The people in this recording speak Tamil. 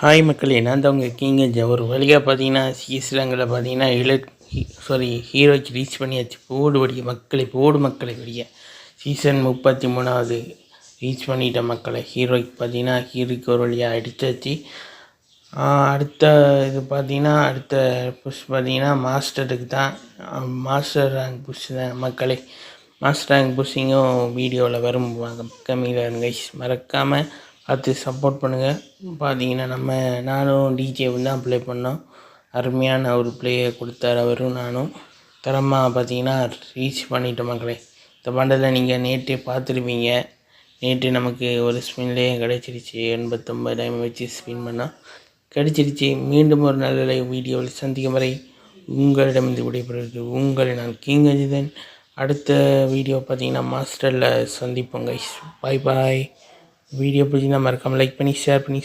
ஹாய் மக்களே, நான் தான் உங்கள் கிங்க. ஒரு வழியாக பார்த்தீங்கன்னா சீஸ்ரங்கில் பார்த்தீங்கன்னா ஹீரோய்க்கு ரீச் பண்ணியாச்சு. போடு மக்களை வழிய சீசன் 33வது ரீச் பண்ணிட்ட மக்களை. ஹீரோய்க்கு பார்த்தீங்கன்னா ஹீரோய்க்கு ஒரு வழியாக அடித்தாச்சு. அடுத்த இது பார்த்தீங்கன்னா அடுத்த புஷ் பார்த்தீங்கன்னா மாஸ்டருக்கு தான். மாஸ்டர் ரேங்க் புஷ் தான் மக்களே. மாஸ்டர் ரேங்க் புஷ்ஷிங்கும் வீடியோவில் வரும். கம்மியில் இருங்க, மறக்காமல் பார்த்து சப்போர்ட் பண்ணுங்கள். பார்த்தீங்கன்னா நானும் டிஜேவும் தான் ப்ளே பண்ணோம். அருமையான ஒரு ப்ளேயை கொடுத்தார் அவரும் நானும். தரமாக பார்த்தீங்கன்னா ரீச் பண்ணிட்டோம் மக்களே. இந்த பண்டத்தில் நீங்கள் நேற்றே பார்த்துருப்பீங்க. நேற்று நமக்கு ஒரு ஸ்பின்லேயே கிடச்சிருச்சு. 89 டைம் வச்சு ஸ்பின் பண்ணால் கிடச்சிருச்சு. மீண்டும் ஒரு நல்ல வீடியோவில் சந்திக்கும் வரை உங்களிடமிருந்து விடைபெறுவது உங்களை நான் கிங் அஜிதன். அடுத்த வீடியோ பார்த்தீங்கன்னா மாஸ்டரில் சந்திப்போங்க. பாய் பாய். வீடியோ பிடிச்சிங்கன்னா மறக்காமல் லைக் பண்ணி ஷேர் பண்ணி